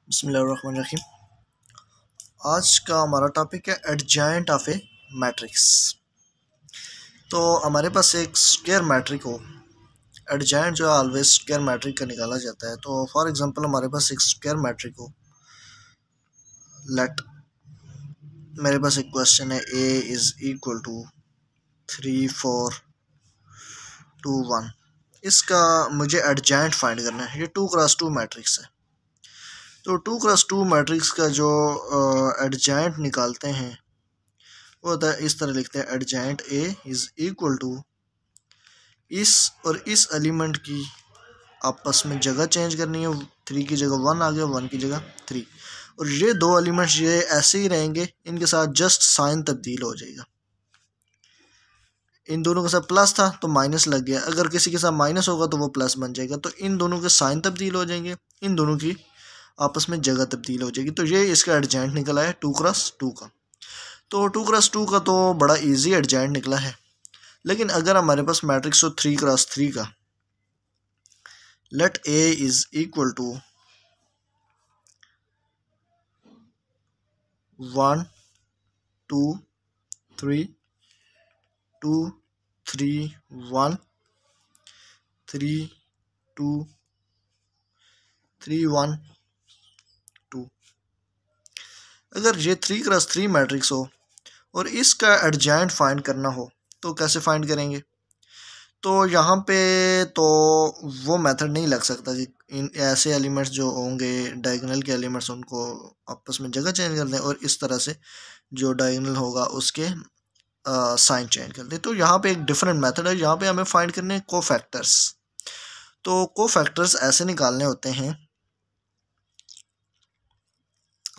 बिस्मिल्लाहिर्रहमानिर्रहीम। आज का हमारा टॉपिक है एडजॉइंट ऑफ ए मैट्रिक्स। तो हमारे पास एक स्क्वायर मैट्रिक हो, एडजॉइंट जो है ऑलवेज स्क्वायर मैट्रिक का निकाला जाता है। तो फॉर एग्जांपल हमारे पास एक स्क्वायर मैट्रिक हो, लेट मेरे पास एक क्वेश्चन है ए इज़ इक्वल टू 3 4 2 1। इसका मुझे एडजॉइंट फाइंड करना है। ये 2x2 मैट्रिक्स है। तो 2x2 मैट्रिक्स का जो एडजॉइंट निकालते हैं वो होता है, इस तरह लिखते हैं, adjoint A is equal to इस और इस एलिमेंट की आपस में जगह चेंज करनी है। 3 की जगह 1 आ गया, 1 की जगह 3, और ये दो एलिमेंट्स ये ऐसे ही रहेंगे, इनके साथ जस्ट साइन तब्दील हो जाएगा। इन दोनों के साथ प्लस था तो माइनस लग गया, अगर किसी के साथ माइनस होगा तो वो प्लस बन जाएगा। तो इन दोनों के साइन तब्दील हो जाएंगे, इन दोनों की आपस में जगह तब्दील हो जाएगी। तो ये इसका एडजॉइंट निकला है 2x2 का। तो 2x2 का तो बड़ा इजी एडजॉइंट निकला है। लेकिन अगर हमारे पास मैट्रिक्स हो 3x3 का, let A is equal to 1 2 3 2 3 1 3 2 3 1 2। अगर ये 3x3 मैट्रिक्स हो और इसका एडजॉइंट फाइंड करना हो तो कैसे फाइंड करेंगे? तो यहाँ पे तो वो मेथड नहीं लग सकता कि इन ऐसे एलिमेंट्स जो होंगे डायगोनल के एलिमेंट्स, उनको आपस में जगह चेंज कर दें और इस तरह से जो डायगोनल होगा उसके साइन चेंज कर दें। तो यहाँ पे एक डिफरेंट मेथड है। यहाँ पे हमें फाइंड करने हैं कोफैक्टर्स। तो कोफैक्टर्स ऐसे निकालने होते हैं।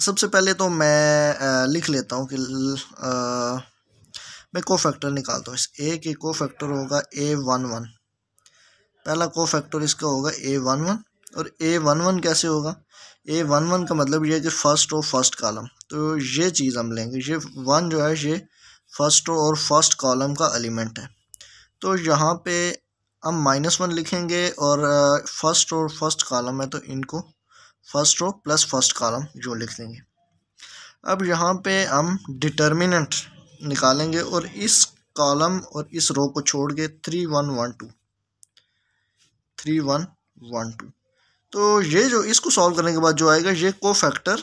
सबसे पहले तो मैं लिख लेता हूँ कि मैं कोफैक्टर निकालता हूँ। इस ए के कोफैक्टर होगा A11। पहला कोफैक्टर इसका होगा A11। और A11 कैसे होगा? A11 का मतलब ये है कि फर्स्ट रो फर्स्ट कॉलम। तो ये चीज़ हम लेंगे, ये 1 जो है ये फर्स्ट रो और फर्स्ट कॉलम का एलिमेंट है। तो यहाँ पे हम -1 लिखेंगे और फर्स्ट रो फर्स्ट कॉलम है तो इनको first row plus first column जो लिख देंगे। अब यहाँ पे हम डिटर्मिनेंट निकालेंगे और इस कॉलम और इस रो को छोड़ के 3 1 1 2 3 1 1 2। तो ये जो इसको सॉल्व करने के बाद जो आएगा ये कोफैक्टर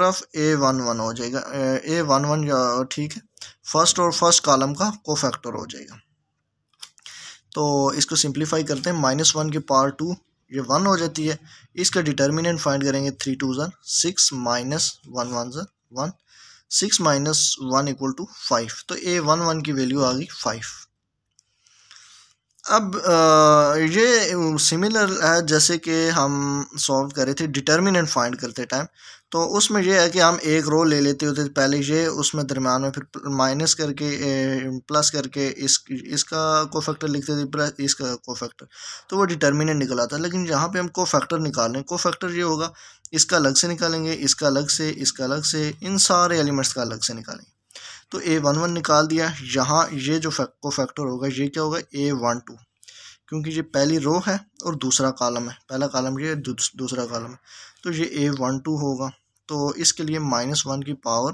ऑफ A11 हो जाएगा। A11 ठीक है, फर्स्ट और फर्स्ट कॉलम का कोफैक्टर हो जाएगा। तो इसको सिंप्लीफाई करते हैं, -1 की पावर 2 ये 1 हो जाती है। इसका डिटर्मिनेंट फाइंड करेंगे, 3 2 6 -1 1 1 6 - 1 = 5। तो A11 की वैल्यू आ गई 5। अब ये सिमिलर है जैसे कि हम सॉल्व कर रहे थे डिटर्मिनेंट फाइंड करते टाइम। तो उसमें ये है कि हम एक रो ले लेते होते पहले ये, उसमें दरम्यान में फिर माइनस करके प्लस करके इसका कोफैक्टर लिखते थे, प्लस इसका कोफैक्टर, तो वो डिटर्मिनेंट निकल आता है। लेकिन यहाँ पे हम कोफैक्टर निकाल रहे हैं। कोफैक्टर ये होगा, इसका अलग से निकालेंगे, इसका अलग से, इसका अलग से, इन सारे एलिमेंट्स का अलग से निकालेंगे। तो A11 निकाल दिया। यहाँ ये जो कोफैक्टर होगा ये क्या होगा? A12, क्योंकि ये पहली रो है और दूसरा कॉलम है। पहला कॉलम ये, दूसरा कॉलम है, तो ये A12 होगा। तो इसके लिए -1 की पावर,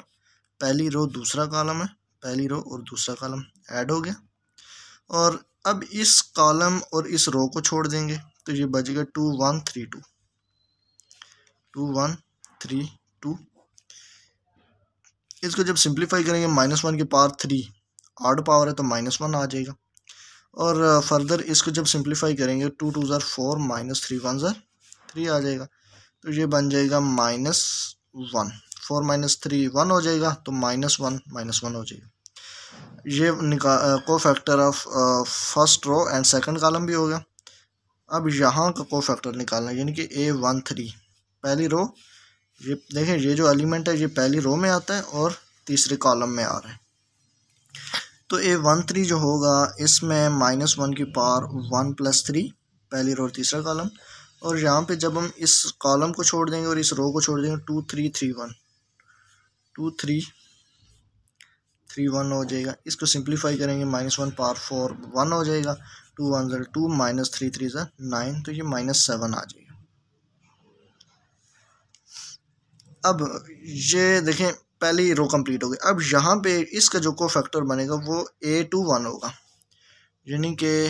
पहली रो दूसरा कॉलम है, पहली रो और दूसरा कॉलम ऐड हो गया। और अब इस कॉलम और इस रो को छोड़ देंगे तो ये बचेगा 2 1 3 2 2 1 3 2। इसको जब सिंप्लीफाई करेंगे, -1 की पावर 3 ऑड पावर है तो -1 आ जाएगा। और फर्दर इसको जब सिंप्लीफाई करेंगे, 2 2 4 -3 1 3 आ जाएगा। तो ये बन जाएगा -1। 4 - 3 1 हो जाएगा, तो -1 हो जाएगा। ये cofactor of first row and second column भी हो गया। अब यहाँ का कोफैक्टर निकालना, यानी कि A13, पहली रो, ये देखें ये जो एलिमेंट है ये पहली रो में आता है और तीसरे कॉलम में आ रहा है। तो A13 जो होगा इसमें -1 की पावर 1 + 3, पहली रो और तीसरा कॉलम। और यहाँ पे जब हम इस कॉलम को छोड़ देंगे और इस रो को छोड़ देंगे, 2 3 3 1 2 3 3 1 हो जाएगा। इसको सिंप्लीफाई करेंगे, -1 पावर 4 1 हो जाएगा, 2 1 2 -3 3 9, तो ये -7 आ जाएगा। अब ये देखें पहली रो कंप्लीट हो गई। अब यहाँ पे इसका जो कोफैक्टर बनेगा वो A21 होगा, यानी कि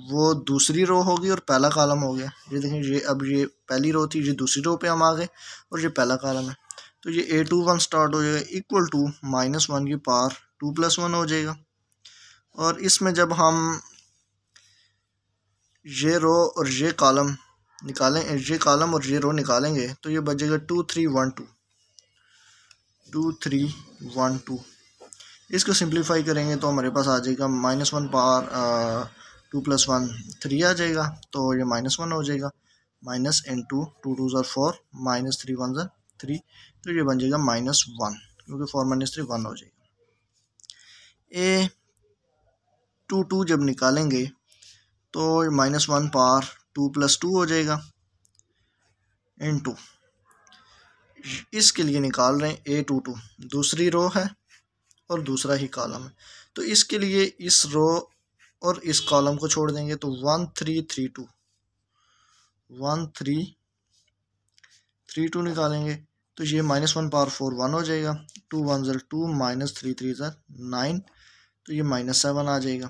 वो दूसरी रो होगी और पहला कॉलम हो गया। ये देखें, ये अब ये पहली रो थी, ये दूसरी रो पे हम आ गए और ये पहला कॉलम है, तो ये A21 स्टार्ट हो जाएगा इक्वल टू -1 की पावर 2 + 1 हो जाएगा। और इसमें जब हम ये रो और ये कॉलम निकालें, ये कॉलम और ये रो निकालेंगे तो ये बचेगा 2 3 1 2 2 3 1 2। इसको सिंप्लीफाई करेंगे तो हमारे पास आ जाएगा -1 पावर 2 + 1 3 आ जाएगा, तो ये -1 हो जाएगा। माइनस × 2 2 ज़र 4 -3 1 ज़र 3, तो ये बन जाएगा -1, क्योंकि 4 - 3 1 हो जाएगा। A22 जब निकालेंगे तो -1 पावर 2 + 2 हो जाएगा × इसके लिए निकाल रहे हैं A22, दूसरी रो है और दूसरा ही कॉलम है, तो इसके लिए इस रो और इस कॉलम को छोड़ देंगे तो 1 3 3 2 1 3 3 2 निकालेंगे तो ये -1 पावर 4 1 हो जाएगा। 2 1 ज़र 2 -3 3 ज़र 9, तो ये -7 आ जाएगा।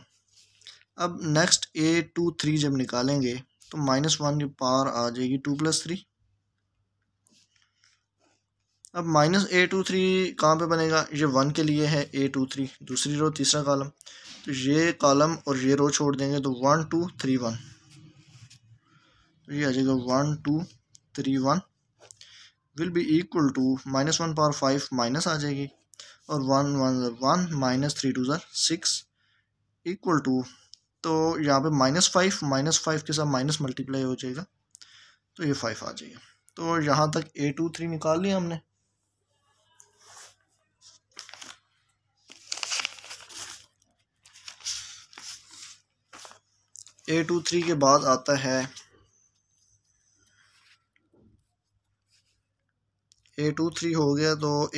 अब नेक्स्ट A23 जब निकालेंगे तो -1 की पावर आ जाएगी 2 + 3। अब -A23 कहाँ पे बनेगा, ये 1 के लिए है A23, दूसरी रो तीसरा कॉलम, तो ये कॉलम और ये रो छोड़ देंगे तो 1 2 3 1, तो ये आ जाएगा 1 2 3 1 will be equal to -1 power 5 minus आ जाएगी और 1 1 1 -3 2 6 इक्वल टू, तो यहाँ पे -5 के साथ माइनस मल्टीप्लाई हो जाएगा, तो ये 5 आ जाएगा। तो यहाँ तक A23 निकाल लिया हमने। A23 के बाद आता है A23 हो गया तो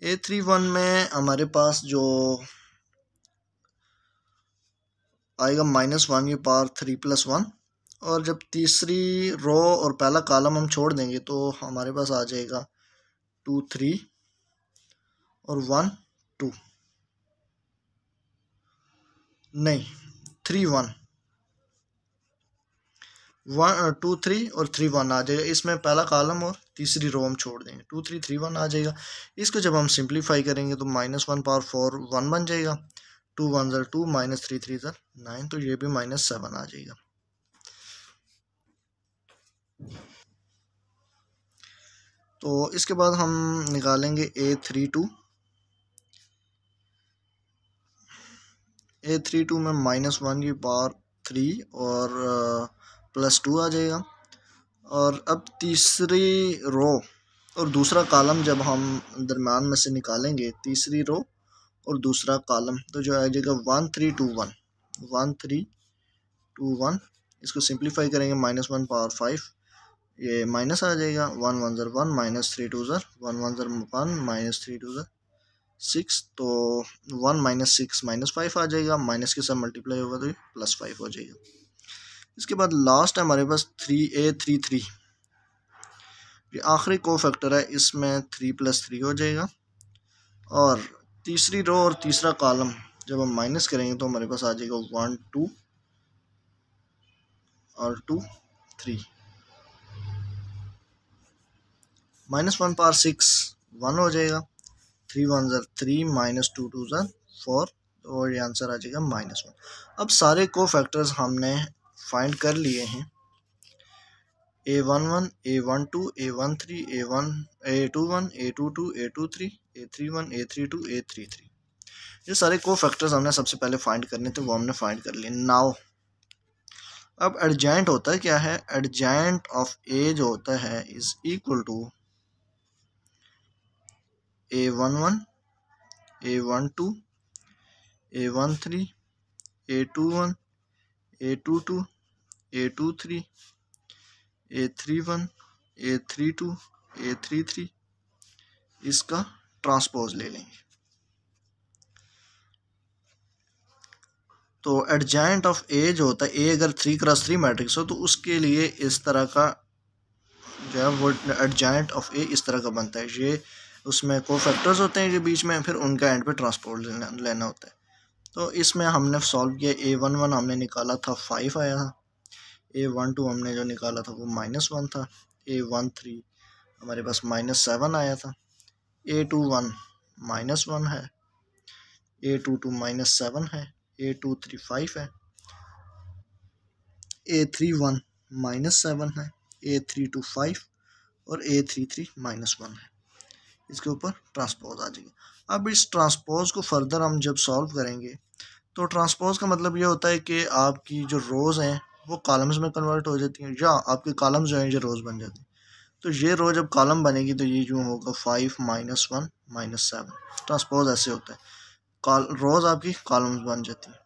A31 में हमारे पास जो आएगा -1 की पावर 3 + 1, और जब तीसरी रो और पहला कॉलम हम छोड़ देंगे तो हमारे पास आ जाएगा 2 3 और 1 2, नहीं 3 1 2 3 और 3 1 आ जाएगा। इसमें पहला कॉलम और तीसरी रो हम छोड़ देंगे, 2 3 3 1 आ जाएगा। इसको जब हम सिंप्लीफाई करेंगे तो -1 पावर 4 1 बन जाएगा। 2 1 ज़र 2 -3 3 ज़र 9, तो ये भी -7 आ जाएगा। तो इसके बाद हम निकालेंगे A32 में -1 की पावर 3 और +2 आ जाएगा। और अब तीसरी रो और दूसरा कॉलम जब हम दरम्यान में से निकालेंगे, तीसरी रो और दूसरा कॉलम, तो जो आ जाएगा 1 3 2 1 1 3 2 1। इसको सिंप्लीफाई करेंगे -1 पावर 5, ये माइनस आ जाएगा। 1 1 ज़र 1 -3 2 ज़र 1 1 ज़र 1 -3 2 ज़र 6, तो 1 - 6 -5 आ जाएगा। माइनस के साथ मल्टीप्लाई होगा तो ये +5 हो जाएगा। इसके बाद लास्ट है हमारे पास 3A33, ये आखिरी कोफैक्टर है, इसमें 3 + 3 हो जाएगा। और तीसरी रो और तीसरा कॉलम जब हम माइनस करेंगे तो हमारे पास आ जाएगा 1 2 और 2 3, -1 पावर 6 1 हो जाएगा। 3 1 ज़र 3 -2 2 ज़र 4, और ये आंसर आ जाएगा -1। अब सारे कोफैक्टर्स हमने फाइंड कर लिए हैं। A11 A12 A13 A21 A22 A23 A31 A32 A33, ये सारे कोफैक्टर्स हमने सबसे पहले फाइंड करने थे, वो हमने फाइंड कर लिए। नाउ अब एडजेंट होता है क्या है, एडजेंट ऑफ A जो होता है is equal to A11 A12 A13 A21 A22 A23 A31 A32 A33, इसका ट्रांसपोज ले लेंगे। तो एडजेंट ऑफ ए जो होता है, ए अगर 3 × 3 मैट्रिक्स हो तो उसके लिए इस तरह का जो है वो एडजेंट ऑफ ए इस तरह का बनता है। ये उसमें कोफैक्टर्स होते हैं ये बीच में, फिर उनका एंड पे ट्रांसपोज लेना होता है। तो इसमें हमने सॉल्व किया, A11 हमने निकाला था 5 आया था, A12 हमने जो निकाला था वो -1 था, A13 हमारे पास -7 आया था, A21 -1 है, A22 -7 है, A23 5 है, A31 -7 है, A32 5 और A33 -1 है। इसके ऊपर ट्रांसपोज आ जाएगी। अब इस ट्रांसपोज को फर्दर हम जब सॉल्व करेंगे तो ट्रांसपोज का मतलब ये होता है कि आपकी जो रोज़ हैं वो कॉलम्स में कन्वर्ट हो जाती हैं, या आपके कॉलम्स जो हैं ये रोज़ बन जाती हैं। तो ये रो जब कॉलम बनेगी तो ये जो होगा 5 -1 -7, ट्रांसपोज ऐसे होता है, रोज़ आपकी कॉलम्स बन जाती हैं।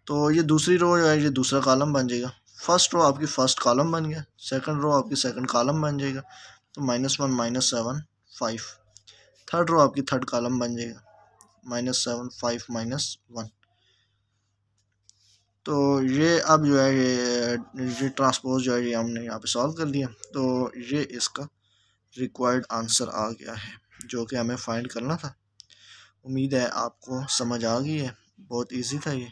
तो ये दूसरी रो जो है ये दूसरा कॉलम बन जाएगा, फर्स्ट रो आपकी फर्स्ट कॉलम बन गया, सेकंड रो आपकी सेकंड कॉलम बन जाएगा, तो -1 -7 5, थर्ड रो आपकी थर्ड कॉलम बन जाएगा, -7 5 -1। तो ये अब जो है ये ट्रांसपोज जो है ये हमने यहाँ पे सॉल्व कर दिया। तो ये इसका रिक्वायर्ड आंसर आ गया है जो कि हमें फाइंड करना था। उम्मीद है आपको समझ आ गई है, बहुत इजी था ये।